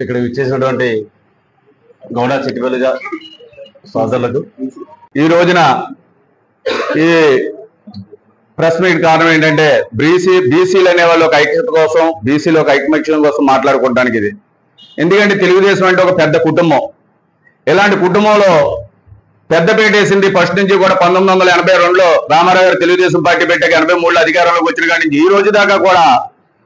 ఇక్కడ విచ్చేసినటువంటి గౌడ చిట్టిపల్లి సోదరులకు ఈ రోజున ఈ ప్రెస్ మీట్ కారణం ఏంటంటే బీసీలు అనే వాళ్ళు ఒక ఐక్యత కోసం, బీసీలో ఒక ఐకమత్యం కోసం మాట్లాడుకోవడానికి ఇది. ఎందుకంటే తెలుగుదేశం అంటే ఒక పెద్ద కుటుంబం. ఇలాంటి కుటుంబంలో పెద్దపేట వేసింది ఫస్ట్ నుంచి కూడా 1982లో రామారావు గారు తెలుగుదేశం పార్టీ పెట్టాక 83లో అధికారంలోకి వచ్చిన కాడి నుంచి ఈ రోజు దాకా కూడా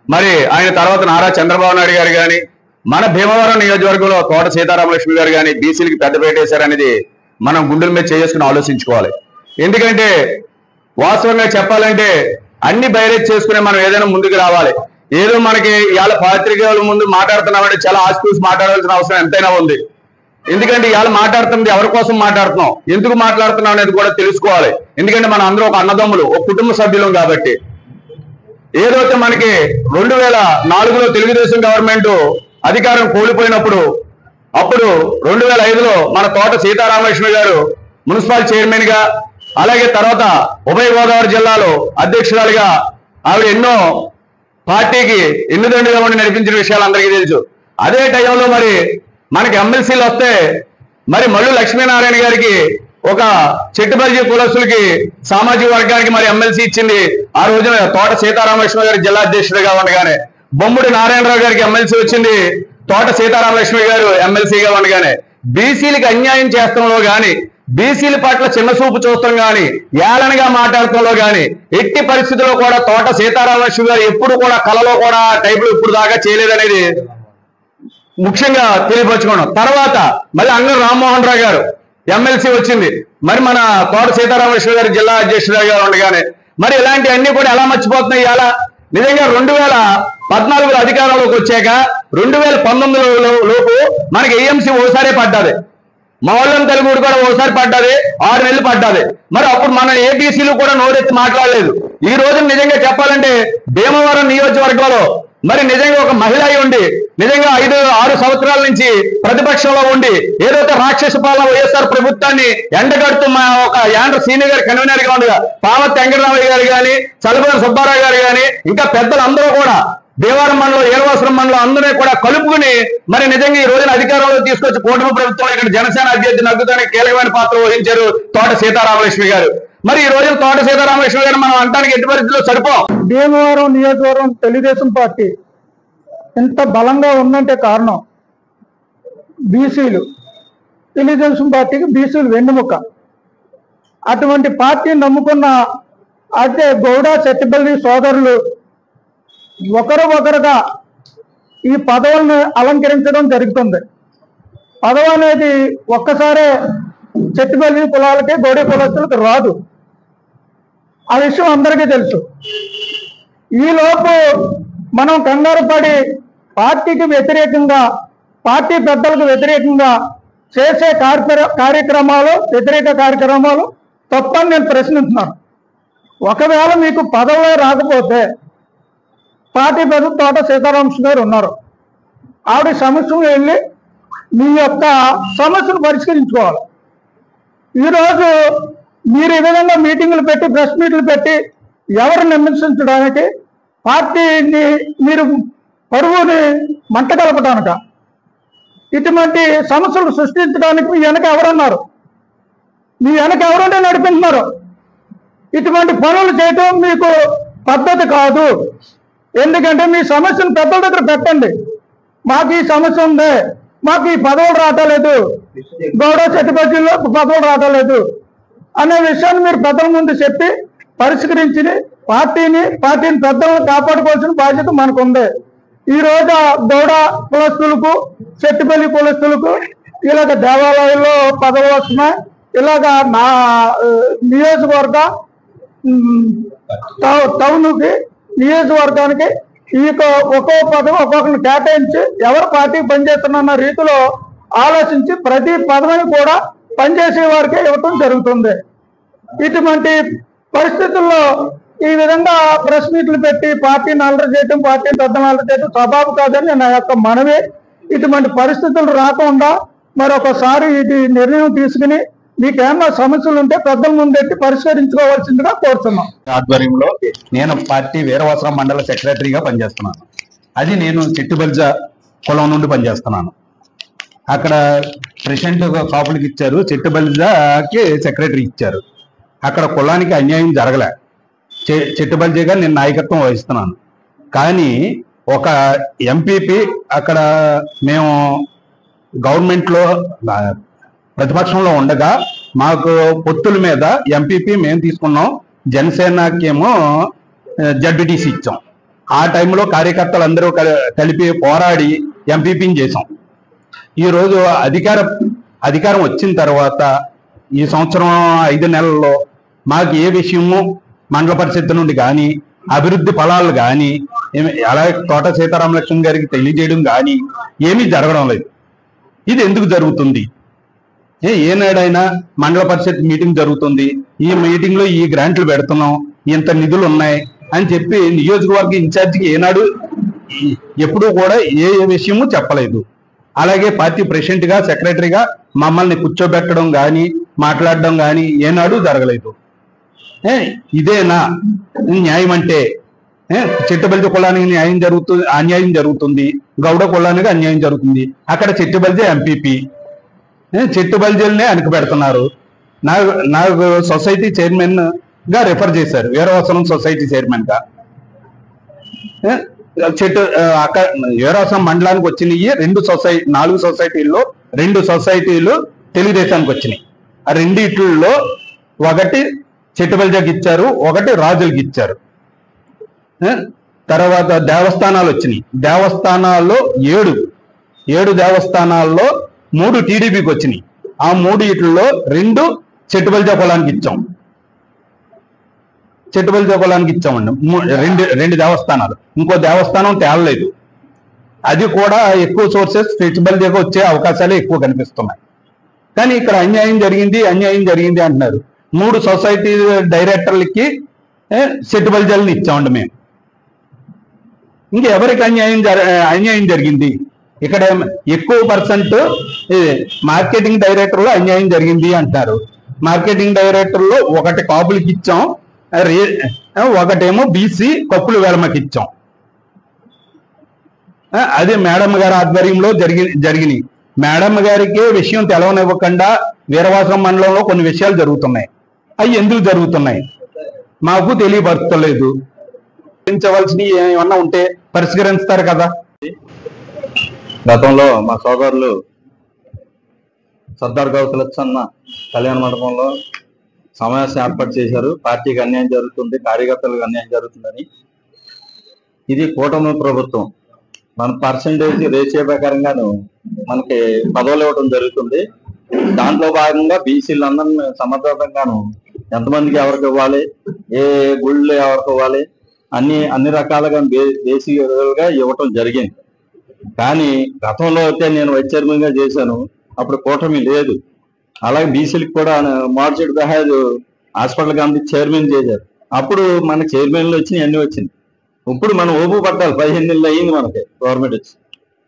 మరి ఆయన తర్వాత నారా చంద్రబాబు నాయుడు గారు కానీ మన భీమవరం నియోజకవర్గంలో తోట సీతారామలక్ష్మి గారు కానీ బీసీలకి పెద్దపేట వేశారనేది మనం గుండెల మీద చేసుకుని ఆలోచించుకోవాలి. ఎందుకంటే వాస్తవంగా చెప్పాలంటే అన్ని బైరేజ్ చేసుకునే మనం ఏదైనా ముందుకు రావాలి. ఏదో మనకి ఇవాళ పాత్రికేయుల ముందు మాట్లాడుతున్నామంటే చాలా ఆస్పూసి మాట్లాడాల్సిన అవసరం ఎంతైనా ఉంది. ఎందుకంటే ఇవాళ మాట్లాడుతుంది ఎవరి కోసం మాట్లాడుతున్నాం, ఎందుకు మాట్లాడుతున్నాం అనేది కూడా తెలుసుకోవాలి. ఎందుకంటే మన అందరూ ఒక అన్నదమ్ములు, ఒక కుటుంబ సభ్యులం కాబట్టి. ఏదైతే మనకి 2004లో తెలుగుదేశం గవర్నమెంట్ అధికారం కోల్పోయినప్పుడు అప్పుడు 2005లో మన తోట సీతారామలక్ష్మి గారు మున్సిపల్ చైర్మన్ గా, అలాగే తర్వాత ఉభయ గోదావరి జిల్లాలో అధ్యక్షురాలుగా ఆవిడ ఎన్నో పార్టీకి ఎన్నుదండుగా ఉండి నడిపించిన విషయాలు అందరికీ తెలుసు. అదే టైంలో మరి మనకి ఎమ్మెల్సీలు వస్తే మరి మల్లు లక్ష్మీనారాయణ గారికి ఒక చెట్టుబల్జీ కులస్తులకి సామాజిక వర్గానికి మరి ఎమ్మెల్సీ ఇచ్చింది ఆ రోజున తోట సీతారామలక్ష్మి గారి జిల్లా అధ్యక్షుడిగా ఉండగానే. బొమ్ముడి నారాయణరావు గారికి ఎమ్మెల్సీ వచ్చింది తోట సీతారామలక్ష్మి గారు ఎమ్మెల్సీగా ఉండగానే. బీసీలకి అన్యాయం చేస్తంలో కానీ, బీసీల పట్ల చిన్న చూపు చూస్తాం కానీ, ఏలనగా మాట్లాడటంలో కానీ ఎట్టి పరిస్థితుల్లో కూడా తోట సీతారామలక్ష్మి గారు ఎప్పుడు కూడా కళలో కూడా టైపులు ఇప్పుడు దాకా చేయలేదనేది ముఖ్యంగా తెలియపరచుకోవడం. తర్వాత మళ్ళీ అంగం రామ్మోహన్ రావు గారు ఎమ్మెల్సీ వచ్చింది మరి మన తోట సీతారామలక్ష్మి గారు జిల్లా అధ్యక్షుడిగా ఉండగానే. మరి ఇలాంటి అన్ని కూడా ఎలా మర్చిపోతున్నాయి ఇవాళ? నిజంగా 2014లో అధికారంలోకి వచ్చాక 2019 లోపు మనకి ఏఎంసీ ఓసారే పడ్డది, మౌలం తెలుగుడు కూడా ఓసారి పడ్డది, 6 నెలలు పడ్డది. మరి అప్పుడు మన ఏబీసీలు కూడా నోరెత్తి మాట్లాడలేదు. ఈ రోజు నిజంగా చెప్పాలంటే భీమవరం నియోజకవర్గంలో మరి నిజంగా ఒక మహిళ ఉండి నిజంగా 5-6 సంవత్సరాల నుంచి ప్రతిపక్షంలో ఉండి ఏదైతే రాక్షస పాలన వైఎస్ఆర్ ప్రభుత్వాన్ని ఎండగడుతూ ఒక యాండ్ర సీనియర్ గారు కన్వీనర్ గా ఉండగా పావత్ వెంకటరామయ్య గారు కానీ, చలపతి సుబ్బారావు గారు కానీ ఇంకా పెద్దలు అందరూ కూడా దేవారం మండలం, ఏలవాసరం మండలం అందరూ కూడా కలుపుకుని మరి నిజంగా ఈ రోజున అధికారంలో తీసుకొచ్చి కూటమి ప్రభుత్వం ఇక్కడ జనసేన అభ్యర్థి నగ్గుతానికి కీలకమైన పాత్ర వహించారు తోట సీతారామలక్ష్మి గారు. మరి ఈ రోజున తోట సీతారామలక్ష్మి గారు మనం అంటానికి ఎట్టి పరిస్థితుల్లో సరిపోం. భీమవరం నియోజకవర్గం తెలుగుదేశం పార్టీ ఎంత బలంగా ఉందంటే కారణం బీసీలు. తెలుగుదేశం పార్టీకి బీసీలు వెన్నుముక. అటువంటి పార్టీని నమ్ముకున్న అయితే గౌడ చెట్టిపల్లి సోదరులు ఒకరుగా ఈ పదవులను అలంకరించడం జరుగుతుంది. పదవి అనేది ఒక్కసారే చెట్టిపల్లి కులాలకి, గౌడ కులస్తులకు రాదు. ఆ విషయం అందరికీ తెలుసు. ఈలోపు మనం కంగారు పడి పార్టీకి వ్యతిరేకంగా, పార్టీ పెద్దలకు వ్యతిరేకంగా చేసే కార్యక్రమాలు, వ్యతిరేక కార్యక్రమాలు తప్పని నేను ప్రశ్నిస్తున్నాను. ఒకవేళ మీకు పదవి రాకపోతే పార్టీ పెద్ద తోట సీతారామకృష్ణ గారు ఉన్నారు, ఆవిడ సమస్యను వెళ్ళి మీ యొక్క సమస్యను పరిష్కరించుకోవాలి. ఈరోజు మీరు ఈ విధంగా మీటింగులు పెట్టి, ప్రెస్ మీట్లు పెట్టి ఎవరు విమర్శించడానికి, పార్టీని మీరు పరువుని మంట కలపడానిక, ఇటువంటి సమస్యలు సృష్టించడానికి మీ వెనక ఎవరున్నారు? మీ వెనక ఎవరుంటే నడిపిస్తున్నారు? ఇటువంటి పనులు చేయటం మీకు పద్ధతి కాదు. ఎందుకంటే మీ సమస్యను పెద్దల దగ్గర పెట్టండి. మాకు ఈ సమస్య ఉంది, మాకు ఈ పదవులు రావట్లేదు, గౌడ చెట్టుపల్లిలో పదవులు రావట్లేదు అనే విషయాన్ని మీరు పెద్దల ముందు చెప్పి పరిష్కరించి పార్టీని పెద్దలను కాపాడుకోవాల్సిన బాధ్యత మనకుంది. ఈ రోజు గౌడ కులస్తులకు, చెట్టుపల్లి కులస్తులకు ఇలాగ దేవాలయాల్లో పదవులు వస్తున్నాయి. ఇలాగ నా నియోజకవర్గ టౌన్కి, నియోజకవర్గానికి ఈ ఒక్కో పదవి ఒక్కొక్కరిని కేటాయించి ఎవరు పార్టీకి పనిచేస్తున్న రీతిలో ఆలోచించి ప్రతి పదవిని కూడా పనిచేసే వారికి ఇవ్వటం జరుగుతుంది. ఇటువంటి పరిస్థితుల్లో ఈ విధంగా ప్రెస్ మీట్లు పెట్టి పార్టీని అల్లరి చేయటం, పార్టీని పెద్దలు అల్లరి చేయటం స్వభావం కాదని నా యొక్క మనవి. ఇటువంటి పరిస్థితులు రాకుండా మరొకసారి ఇది నిర్ణయం తీసుకుని మీకేమన్నా సమస్యలు ఉంటే పెద్దల ముందెట్టి పరిష్కరించుకోవాల్సిందిగా కోరుతున్నాం. ఆధ్వర్యంలో నేను పార్టీ వీరవాసరం మండల సెక్రటరీగా పనిచేస్తున్నాను. అది నేను చిట్టుబల్జ కులం నుండి పనిచేస్తున్నాను. అక్కడ ప్రెసిడెంట్ కాపులకి ఇచ్చారు, చిట్టుబల్జకి సెక్రటరీ ఇచ్చారు. అక్కడ కులానికి అన్యాయం జరగలే. చిట్టుబల్జగా నేను నాయకత్వం వహిస్తున్నాను. కానీ ఒక ఎంపీపీ అక్కడ మేము గవర్నమెంట్లో ప్రతిపక్షంలో ఉండగా మాకు పొత్తుల మీద ఎంపీపీ మేము తీసుకున్నాం. జనసేనకేమో జడ్పీటీసీ ఇచ్చాం. ఆ టైంలో కార్యకర్తలు అందరూ కలిపి పోరాడి ఎంపీపీని చేసాం. ఈరోజు అధికారం వచ్చిన తర్వాత ఈ సంవత్సరం 5 నెలల్లో మాకు ఏ విషయము మండల పరిషత్ నుండి కానీ అభివృద్ధి ఫలాలు కానీ అలాగే తోట సీతారామలక్ష్మణ్ గారికి తెలియజేయడం కానీ ఏమీ జరగడం లేదు. ఇది ఎందుకు జరుగుతుంది? ఏనాడైనా మండల పరిషత్ మీటింగ్ జరుగుతుంది, ఈ మీటింగ్ లో ఈ గ్రాంట్లు పెడుతున్నాం, ఇంత నిధులు ఉన్నాయి అని చెప్పి నియోజకవర్గ ఇన్ఛార్జికి ఏనాడు ఎప్పుడూ కూడా ఏ విషయము చెప్పలేదు. అలాగే పార్టీ ప్రెసిడెంట్ గా సెక్రటరీగా మమ్మల్ని కూర్చోబెట్టడం కానీ మాట్లాడడం కానీ ఏనాడు జరగలేదు. ఇదేనా న్యాయం అంటే? చిట్టుబల్జ కులానికి అన్యాయం జరుగుతుంది, గౌడ కులానికి అన్యాయం జరుగుతుంది. అక్కడ చిట్టుబల్జ ఎంపీపీ చిట్టుబల్జల్నే వెనక పెడుతున్నారు. నాకు సొసైటీ చైర్మన్ గా రిఫర్ చేశారు, వీరవాసనం సొసైటీ చైర్మన్ గా. అక్కడ వీరవాసనం మండలానికి వచ్చినాయి 4 సొసైటీల్లో 2 సొసైటీలు తెలుగుదేశానికి వచ్చినాయి. ఆ రెండిట్లో ఒకటి చిట్టుబల్జకి ఇచ్చారు, ఒకటి రాజులకి ఇచ్చారు. తర్వాత దేవస్థానాలు వచ్చినాయి. దేవస్థానాల్లో 7 దేవస్థానాల్లో 3 టీడీపీకి వచ్చినాయి. ఆ 3 2 చిట్టుబల్జ కులానికి ఇచ్చాం. చిట్టుబల్జ కులానికి ఇచ్చామండి. 2 దేవస్థానాలు. ఇంకో దేవస్థానం తేలలేదు. అది కూడా ఎక్కువ సోర్సెస్ చిట్టుబల్జగా వచ్చే అవకాశాలే ఎక్కువ కనిపిస్తున్నాయి. కానీ ఇక్కడ అన్యాయం జరిగింది అంటున్నారు. 3 సొసైటీ డైరెక్టర్లకి చిట్టుబల్జల్ని ఇచ్చామండి మేము. ఇంకెవరికి అన్యాయం జరిగింది? ఇక్కడ ఎక్కువ పర్సెంట్ మార్కెటింగ్ డైరెక్టర్లో అన్యాయం జరిగింది అంటారు. మార్కెటింగ్ డైరెక్టర్లో ఒకటి కాపులకి ఇచ్చాం, ఒకటేమో బీసీ కప్పులు వేలమకి ఇచ్చాం. అది మేడం గారి ఆధ్వర్యంలో జరిగినాయి. మేడం గారికి విషయం తెలవనివ్వకుండా వీరవాసరం మండలంలో కొన్ని విషయాలు జరుగుతున్నాయి. అవి ఎందుకు జరుగుతున్నాయి మాకు తెలియపరచలేదు. పరిష్కరించవలసినవి ఏమన్నా ఉంటే పరిష్కరిస్తారు కదా. గతంలో మా సోదరులు సర్దార్ గౌతులచ్చన్న కళ్యాణ మండపంలో సమావేశం ఏర్పాటు చేశారు. పార్టీకి అన్యాయం జరుగుతుంది, కార్యకర్తలకు అన్యాయం జరుగుతుందని. ఇది కూటమి ప్రభుత్వం. మన పర్సంటేజ్ రేషియో ప్రకారంగాను మనకి పదవులు ఇవ్వడం జరుగుతుంది. దాంట్లో భాగంగా బీసీలు అందరినీ సమర్థవంతంగాను ఎంతమందికి ఎవరికి ఇవ్వాలి, ఏ గుళ్ళు ఎవరికి ఇవ్వాలి, అన్ని రకాలుగా బేసిక్గా ఇవ్వటం జరిగింది. కానీ గతంలో అయితే నేను వైస్ చైర్మన్ గా చేశాను, అప్పుడు కూటమి లేదు. అలాగే బీసీలకు కూడా మార్చెడ్ బహాద్ హాస్పిటల్ కమిటీ చైర్మన్ చేశారు. అప్పుడు మనకి చైర్మన్లు వచ్చినాయి, అన్ని వచ్చినాయి. ఇప్పుడు మనం ఓపు పట్టాలి. 15 నెలలు అయ్యింది మనకి గవర్నమెంట్ వచ్చి.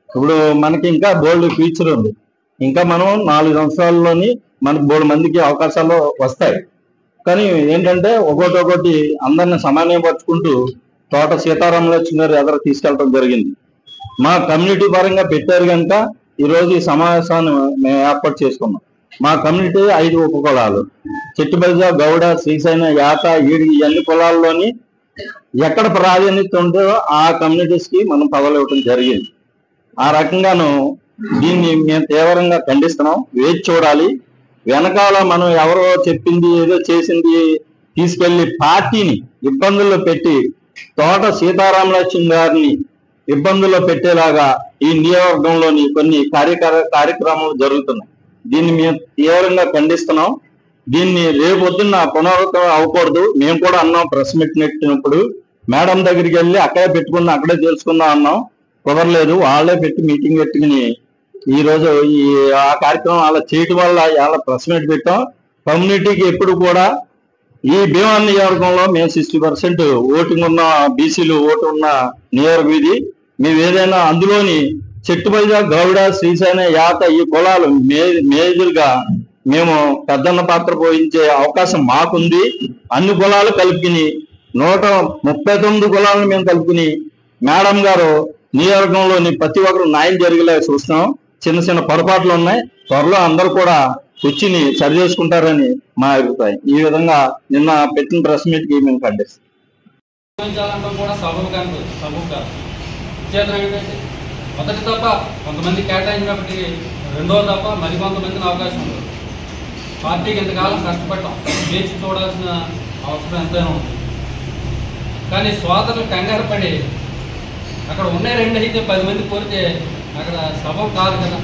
ఇప్పుడు మనకి ఇంకా బోల్డ్ ఫ్యూచర్ ఉంది. ఇంకా మనం 4 సంవత్సరాల్లోని మనకు బోల్డ్ మందికి అవకాశాలు వస్తాయి. కానీ ఏంటంటే ఒకటి అందరిని సమన్వయపరుచుకుంటూ తోట సీతారామలక్ష్మి గారు ఎదురు తీసుకెళ్ళడం జరిగింది. మా కమ్యూనిటీ పరంగా పెట్టారు కనుక ఈరోజు ఈ సమావేశాన్ని మేము ఏర్పాటు చేసుకున్నాం. మా కమ్యూనిటీ 5 ఉప కులాలు, చిట్టుబల్జ, గౌడ, శ్రీశైన, యాత, ఈడి, ఈ అన్ని కులాల్లోని ఎక్కడ ప్రాధాన్యత ఉందో ఆ కమ్యూనిటీస్ కి మనం పదవులు ఇవ్వడం జరిగింది. ఆ రకంగాను దీన్ని మేము తీవ్రంగా ఖండిస్తున్నాం. వేచి చూడాలి. వెనకాల మనం ఎవరో చెప్పింది ఏదో చేసింది తీసుకెళ్లి పార్టీని ఇబ్బందుల్లో పెట్టి తోట సీతారామలక్ష్మి గారిని ఇబ్బందుల్లో పెట్టేలాగా ఈ నియోజకవర్గంలోని కొన్ని కార్యక్రమాలు జరుగుతున్నాయి. దీన్ని మేము తీవ్రంగా ఖండిస్తున్నాం. దీన్ని రేపొద్దున్న పునరావృతం అవ్వకూడదు. మేము కూడా అన్నాం, ప్రెస్ మీట్ నెట్టినప్పుడు మేడం దగ్గరికి వెళ్ళి అక్కడే పెట్టుకున్నాం, అక్కడే తెలుసుకుందాం అన్నాం. కుదరలేదు. వాళ్ళే పెట్టి మీటింగ్ పెట్టుకుని ఈ రోజు ఆ కార్యక్రమం అలా చేయటం వల్ల ఇలా ప్రెస్ మీట్ పెట్టాం. కమ్యూనిటీకి ఎప్పుడు కూడా ఈ భీమవరం నియోజకవర్గంలో మేము 60% ఓటింగ్ ఉన్న బీసీలు ఓటు ఉన్న నియోజకవర్గం ఇది. మేము ఏదైనా అందులోని చెట్టుబల్జ, గౌడ, శ్రీసేన, యాత ఈ కులాలు మేజర్గా మేము పెద్దన్న పాత్ర పోయించే అవకాశం మాకుంది. అన్ని కులాలు కలుపుకుని 139 కులాలను మేము కలుపుకుని మేడం గారు నియోజకవర్గంలోని ప్రతి ఒక్కరు న్యాయం జరిగేలా చూస్తున్నాం. చిన్న చిన్న పొరపాట్లు ఉన్నాయి, త్వరలో అందరూ కూడా కూర్చుని సరి చేసుకుంటారని మా అభిప్రాయం. ఈ విధంగా నిన్న పెట్టిన ప్రెస్ మీట్ కి మేము ఖండిస్తాం. మొదటి తప్ప కొంతమంది కేటాయించినప్పటికీ రెండో తప్ప మరికొంతమందిని అవకాశం ఉండదు. పార్టీకి ఎంతకాలం కష్టపడటం వేచి చూడాల్సిన అవసరం ఎంతైనా ఉంది. కానీ సోదరులు కంగారు పడి అక్కడ ఉన్నాయి 2 అయితే 10 మంది కోరితే అక్కడ సబబు కాదు కదా.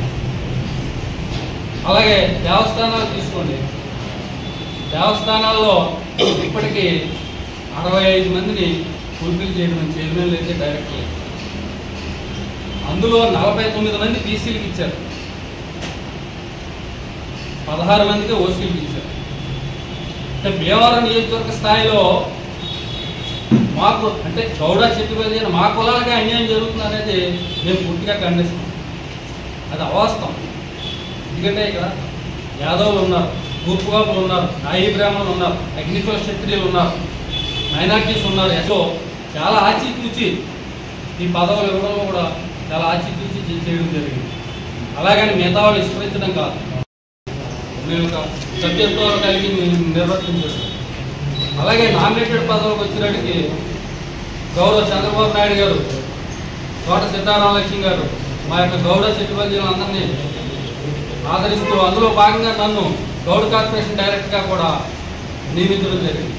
అలాగే దేవస్థానాలు తీసుకోండి, దేవస్థానాల్లో ఇప్పటికీ 65 మందిని ఫుల్ఫిల్ చేయడం చైర్మన్లు అయితే డైరెక్టర్లు. అందులో 49 మంది బీసీలకు ఇచ్చారు, 16 మందికి ఓసీలకు ఇచ్చారు. అంటే భీమవరం నియోజకవర్గ స్థాయిలో మాకు అంటే గౌడ చెట్టుబల్లి మా కులాలకే అన్యాయం జరుగుతుంది అనేది మేము పూర్తిగా ఖండిస్తాం. అది అవాస్తవం. ఎందుకంటే ఇక్కడ యాదవులు ఉన్నారు, తూర్పుగాపులు ఉన్నారు, నాయి బ్రాహ్మణులు ఉన్నారు, అగ్నికుల క్షత్రియులు ఉన్నారు, మైనార్టీస్ ఉన్నారు. సో చాలా ఆచితూచి ఈ పదవులు ఇవ్వడంలో కూడా చాలా ఆచితూచి చేయడం జరిగింది. అలాగని మిగతా వాళ్ళు విస్మరించడం కాదు, మేము ఒక సభ్యత్వం కలిగి నిర్వర్తించారు. అలాగే నామినేటెడ్ పదవులకు వచ్చినట్టుకి గౌరవ చంద్రబాబు నాయుడు గారు, తోట సీతారామలక్ష్మి గారు మా యొక్క గౌడ చెట్టుబల్జీలందరినీ ఆదరిస్తూ అందులో భాగంగా నన్ను గౌడ కార్పొరేషన్ డైరెక్టర్గా కూడా నియమించడం జరిగింది.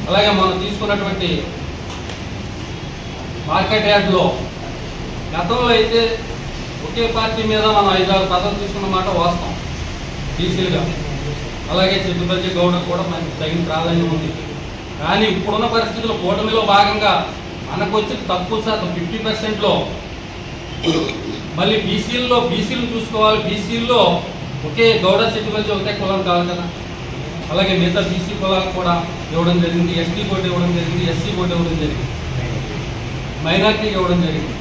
అలాగే మనం తీసుకున్నటువంటి మార్కెట్ యార్డ్లో గతంలో అయితే ఒకే పార్టీ మీద మనం 5-6 పదవులు తీసుకున్న మాట వాస్తవం బీసీలుగా. అలాగే చెట్టుబల్జీ గౌడ కూడా మనకి తగిన ప్రాధాన్యం ఉంది. కానీ ఇప్పుడున్న పరిస్థితుల్లో కూటమిలో భాగంగా మనకు వచ్చి తక్కువ శాతం 50%లో మళ్ళీ బీసీలు చూసుకోవాలి. బీసీల్లో ఒకే గౌడ చెట్టుబల్జీ ఒకటే కులం కాదు కదా. అలాగే మిగతా బీసీ కులాలకు కూడా ఇవ్వడం జరిగింది, ఎస్టీ కోట ఇవ్వడం జరిగింది, ఎస్సీ కోట ఇవ్వడం జరిగింది, మైనార్టీకి ఇవ్వడం జరిగింది.